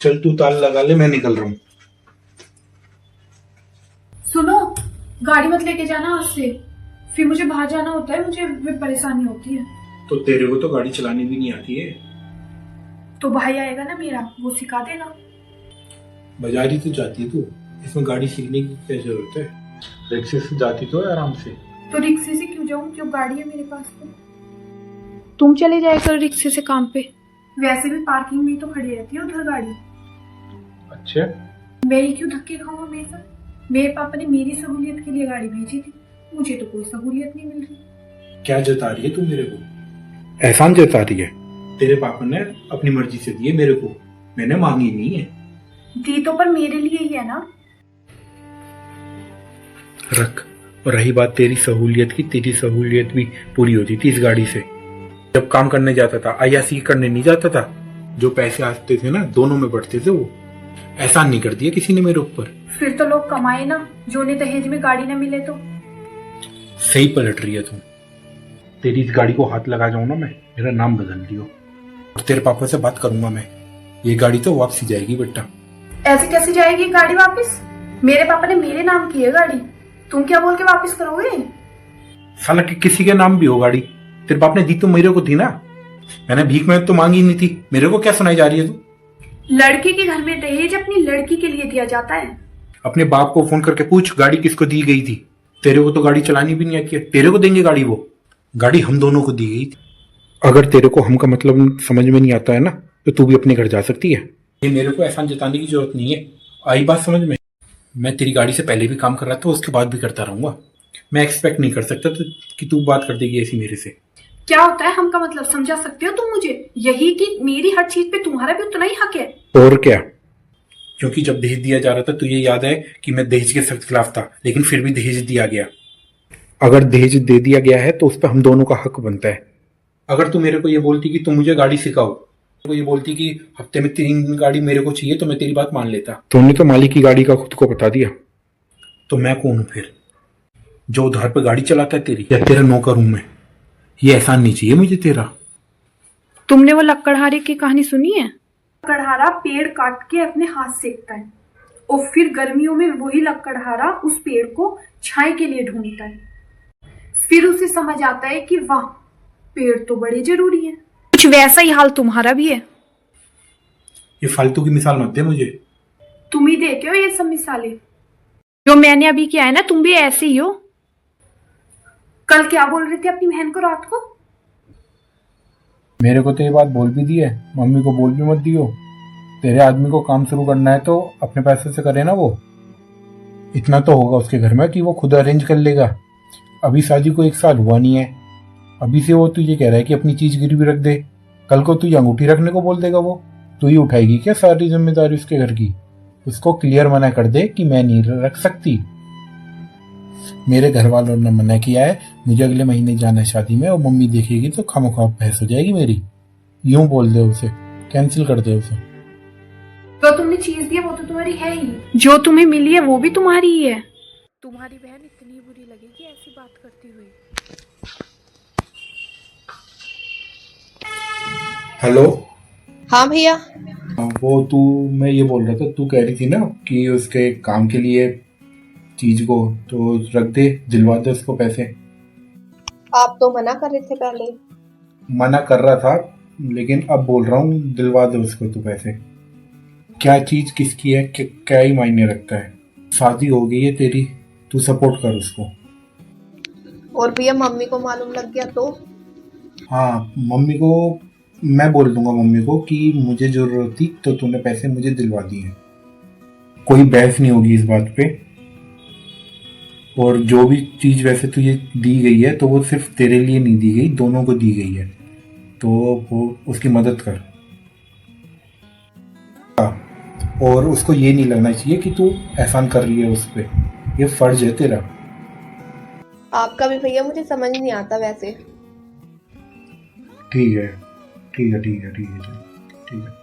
चल तू ताल लगा ले, मैं निकल रहा हूँ। सुनो, गाड़ी मत लेके जाना आज से। फिर मुझे बाहर जाना होता है, मुझे परेशानी होती है। तो तेरे को तो गाड़ी चलानी भी नहीं आती है। तो भाई आएगा ना मेरा, वो सिखा देगा। बाजार ही तो जाती है तू, इसमें गाड़ी सीखने की क्या जरूरत है? रिक्शे से जाती तो है आराम से। तो रिक्शे से क्यों जाऊं, जो गाड़ी है मेरे पास तो। तुम चले जाया करो रिक्शे से काम पे। वैसे भी पार्किंग में तो खड़ी रहती है उधर गाड़ी। अच्छा, मैं ही क्यों धक्के खाऊं हमेशा। मेरे पापा ने मेरी सहूलियत के लिए गाड़ी भेजी थी, मुझे तो कोई सहूलियत नहीं मिल रही। क्या जता रही है तू मेरे को? एहसान जता रही है? तेरे पापा ने अपनी मर्जी से दिए मेरे को, मैंने मांगी नहीं है। दी तो पर मेरे लिए ही है ना। रख। और रही बात तेरी सहूलियत की, तेरी सहूलियत भी पूरी होती थी इस गाड़ी से। जब काम करने जाता था, अय्यासी करने नहीं जाता था, जो पैसे आते थे ना दोनों में बढ़ते थे, वो एहसान नहीं कर दिया किसी ने मेरे ऊपर। फिर तो लोग कमाए ना, जो ने दहेज में गाड़ी ना मिले तो। सही पलट रही है तुम। तेरी इस गाड़ी को हाथ लगा जाऊं ना मैं, मेरा नाम बदल दियो और तेरे पापा से बात करूंगा मैं। ये गाड़ी तो वापसी जाएगी बेटा। ऐसे कैसे जाएगी गाड़ी वापस? मेरे पापा ने मेरे नाम की है गाड़ी, तुम क्या बोल के वापस करोगे? साला कि किसी के नाम भी हो गाड़ी, तेरे बाप ने दी तो मेरे को थी ना। मैंने भीख में तो मांगी नहीं थी, मेरे को क्या सुनाई जा रही है तू? लड़के के घर में दहेज अपनी लड़की के लिए दिया जाता है। अपने बाप को फोन करके पूछ गाड़ी किसको दी गई थी। तेरे को तो गाड़ी चलानी भी नहीं आती है, तेरे को देंगे गाड़ी? वो गाड़ी हम दोनों को दी गई थी। अगर तेरे को हम का मतलब समझ में नहीं आता है ना, तो तू भी अपने घर जा सकती है। ये मेरे को एहसान जताने की जरूरत नहीं है। आई बात समझ में? मैं तेरी गाड़ी से पहले भी काम कर रहा था, उसके बाद भी करता रहूंगा। मैं एक्सपेक्ट नहीं कर सकता तो कि तू बात कर देगी ऐसी मेरे से। क्या होता है हम का मतलब, समझा सकते हो तुम मुझे? यही कि मेरी हर चीज पे तुम्हारा भी उतना ही हक है। और क्या? क्योंकि जब दहेज दिया जा रहा था, तुझे याद है कि मैं दहेज के सख्त खिलाफ था, लेकिन फिर भी दहेज दिया गया। अगर दहेज दे दिया गया है तो उस पर हम दोनों का हक बनता है। अगर तू मेरे को ये बोलती कि तुम मुझे गाड़ी सिखाओ, तो ये बोलती कि हफ्ते में 3 गाड़ी मेरे को चाहिए, तो मैं तेरी बात मान लेता। तुमने तो मालिक की गाड़ी का खुद को बता दिया, तो मैं कौन हूं फिर? जो उधार पे गाड़ी चलाता है तेरी, या तेरा नौकर हूं मैं? ये एहसान नहीं चाहिए मुझे तेरा। तुमने वो लक्कड़हारे की कहानी सुनी है? लक्कड़हारा पेड़ काट के अपने हाथ सेकता है और फिर गर्मियों में वही लक्कड़हारा उस पेड़ को छाई के लिए ढूंढता है। फिर उसे समझ आता है कि वाह, पेड़ तो बड़े जरूरी है। कुछ वैसा ही हाल तुम्हारा भी है। ये फालतू की मिसाल मत दे मुझे। तुम ही देते हो ये सब मिसालें, जो मैंने अभी किया है ना, तुम भी ऐसे ही हो। कल क्या बोल रहे थे अपनी बहन को रात को? मेरे को तो ये बात बोल भी दी है, मम्मी को बोल भी मत दियो। तेरे आदमी को काम शुरू करना है तो अपने पैसे से करे ना। वो इतना तो होगा उसके घर में कि वो खुद अरेंज कर लेगा। अभी शादी को 1 साल हुआ नहीं है, अभी से वो तुझे कह रहा है कि अपनी चीज गिरवी रख दे। कल को तुझे अंगूठी रखने को बोल देगा, वो तू ही उठाएगी क्या सारी जिम्मेदारी उसके घर की? उसको क्लियर मना कर दे कि मैं नहीं रख सकती। मेरे घर वालों ने मना किया है, मुझे अगले महीने जाना है शादी में, और मम्मी देखेगी तो खामखा बहस हो जाएगी मेरी। यूं बोल दे उसे, कैंसिल कर दे उसे। जो तुमने चीज दी है वो तो तुम्हारी है ही, जो तुम्हें मिली है वो भी तुम्हारी ही है। तुम्हारी बहन इतनी बुरी लगेगी ऐसी बात करती हुई। हेलो। हाँ भैया। वो तू, मैं ये बोल रहा था, तू कह रही थी ना कि उसके काम के लिए चीज को तो रख दे, दिलवा दे उसको पैसे। आप तो मना कर रहे थे पहले। मना कर रहा था, लेकिन अब बोल रहा हूँ दिलवा दे उसको तू पैसे। क्या चीज किसकी है, क्या ही मायने रखता है? शादी हो गई है तेरी, तू सपोर्ट कर उसको। और भैया मम्मी को मालूम लग गया तो? हाँ, मम्मी को मैं बोल दूंगा मम्मी को कि मुझे जरूरत थी तो तूने पैसे मुझे दिलवा दिए। कोई बहस नहीं होगी इस बात पे। और जो भी चीज वैसे तुझे दी गई है तो वो सिर्फ तेरे लिए नहीं दी गई, दोनों को दी गई है, तो वो उसकी मदद कर। और उसको ये नहीं लगना चाहिए कि तू एहसान कर रही है उस पर, ये फर्ज है तेरा। आपका भी भैया मुझे समझ नहीं आता वैसे। ठीक है, ठीक है, ठीक है, ठीक है, ठीक है।